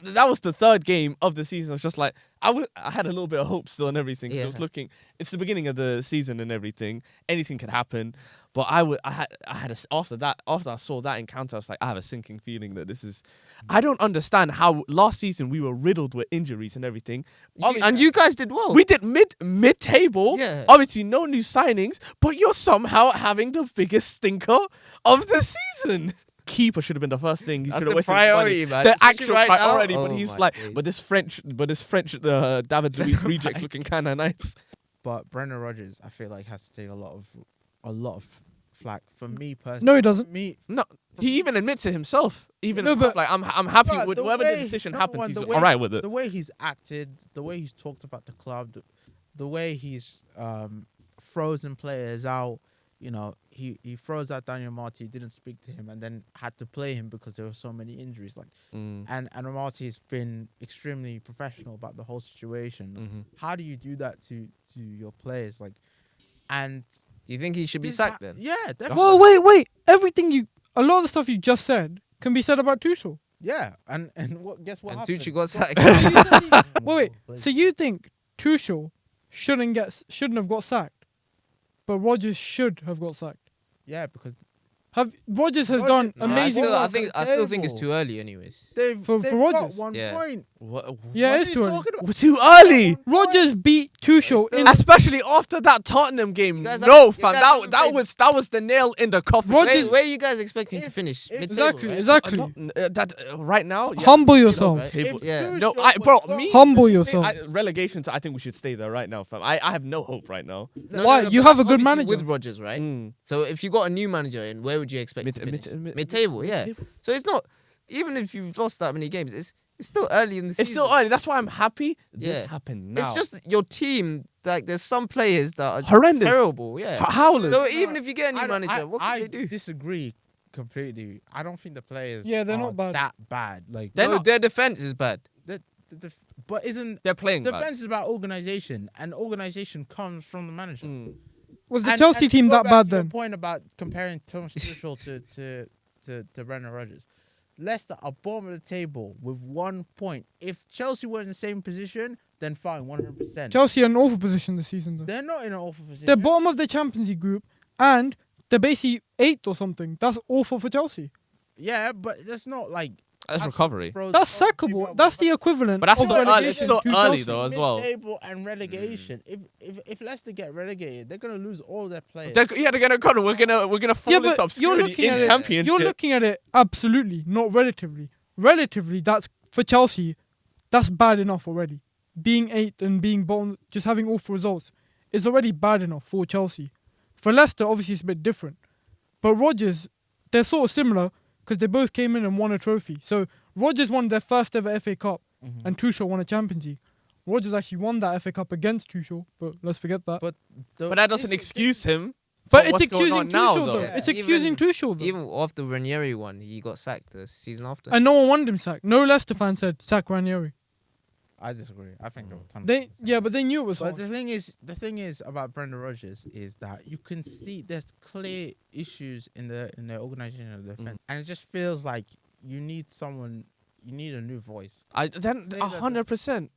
That was the third game of the season. I was just like, I had a little bit of hope still and everything. 'Cause I was Yeah. looking. It's the beginning of the season and everything. Anything could happen. But after I saw that encounter, I was like, I have a sinking feeling that this is. I don't understand how last season we were riddled with injuries and everything. And you guys did well. We did mid table. Yeah. Obviously, no new signings, but you're somehow having the biggest stinker of the season. Keeper should have been the first thing. He That's should have the wasted money. priority, man. The Especially actual right now. priority, Oh but he's my like, days. but this French David Luiz reject looking kind of nice. But Brendan Rodgers, I feel like has to take a lot of flack for me personally. No, he doesn't. Me, No, he even admits it himself. Even No, but- like I'm happy Bruh, with the whatever way- the decision number happens. one, He's the way- all right with it. The way he's acted, the way he's talked about the club, the way he's frozen players out. You know, he froze out Daniel Marty, didn't speak to him, and then had to play him because there were so many injuries. Like, and Marty's been extremely professional about the whole situation. How do you do that to your players? Like, and Do you think he should be this sacked then? Yeah, definitely. Well, wait. A lot of the stuff you just said can be said about Tuchel. Yeah, and what? Guess what And happened? Tuchel got sacked. Wait. So you think Tuchel shouldn't have got sacked, but Rodgers should have got sacked? Yeah, because Rodgers has Rodgers- done Nah, amazing. still- I work. still think it's Table. too early, anyways. they've For got Rodgers? 1 Yeah. point. What? Yeah, What it's are too you early. talking about? Too early. Rodgers beat Tuchel Still- in. Especially after that Tottenham game. You guys No, haven't- you fam. guys That haven't played- was the nail in the coffin. Rodgers- Where are you guys expecting to If- finish? if- Mid-table, Exactly, right? exactly. Right now. Yeah, Humble yourself. mid table. If Yeah. Tuchel No, was bro, gone- me- Humble yourself. Relegation. I think we should stay there right now, fam. I have no hope right now. Why? You but have a that's good obviously manager. with Rodgers, right? So if you got a new manager in, where would you expect to finish? Mid-table, yeah. So it's not, even if you've lost that many games, it's still early in the season. It's still early. That's why I'm happy. Yeah. This happened now. It's just your team. Like there's some players that are Horrendous. terrible. Yeah. howlers. So even if you get a new I don't- manager, what can I they do? disagree completely. I don't think the players Yeah, they're are not bad. that bad. Like, They're No, not- their defense is bad. but isn't They're playing bad. defense is about organization, and organization comes from the manager. Was the And- Chelsea and to team go that back bad to your then? point about comparing Thomas Tuchel to Brendan Rodgers. Leicester are bottom of the table with 1 point. If Chelsea were in the same position, then fine, 100%. Chelsea are in an awful position this season, though. They're not in an awful position. They're bottom of the Champions League group, and they're basically 8th or something. That's awful for Chelsea. Yeah, but that's not like That's recovery. That's sackable. That's the equivalent. But that's of still early. relegation It's still to early Chelsea. though as well. Mid-table and relegation. If Leicester get relegated, they're gonna lose all their players. They're gonna come. We're gonna fall Yeah, into but you're obscurity looking in at it. championship. You're looking at it absolutely, not relatively. Relatively, that's for Chelsea. That's bad enough already. Being 8th and being bottom, just having awful results, is already bad enough for Chelsea. For Leicester, obviously, it's a bit different. But Rodgers, they're sort of similar because they both came in and won a trophy. So Rodgers won their first ever FA Cup, and Tuchel won a Champions League. Rodgers actually won that FA Cup against Tuchel, but let's forget that. But that doesn't excuse him. But for it's what's going excusing on now, Tuchel, though. though. Yeah. It's excusing Tuchel, though. Even after Ranieri won, he got sacked the season after. And no one wanted him sacked. No Leicester fan said sack Ranieri. I disagree. I think there were tons. But they knew it was But hard. the thing is about Brendan Rodgers is that you can see there's clear issues in the organization of the defense, and it just feels like you need someone. You need a new voice. Then 100%.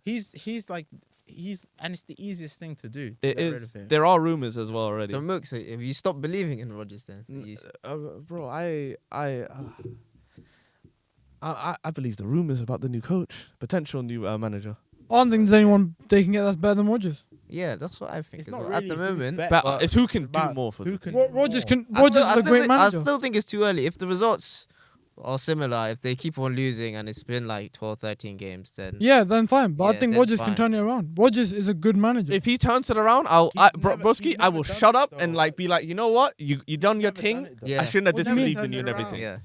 And it's the easiest thing to do. to It get rid is. of him. There are rumors as well already. So Mook, have you stopped believing in Rodgers then? Bro, I believe the rumors about the new coach, potential new manager. I don't think there's anyone they can get that's better than Rodgers. Yeah, that's what I think. It's as not well. really At the who's moment, better, But it's who can do about more for who them. can do Rodgers more. can. I Rodgers still- is a great I manager. still think it's too early. If the results are similar, if they keep on losing and it's been like 12, 13 games, then Yeah, then fine. But I Yeah, think then Rodgers fine. can turn it around. Rodgers is a good manager. If he turns it around, broski, I will never shut done up it, and though. like be like, you know what, you done your Never thing. done it, though. Yeah. I shouldn't have What do you mean? disbelieved in you and Turned it everything. yeah.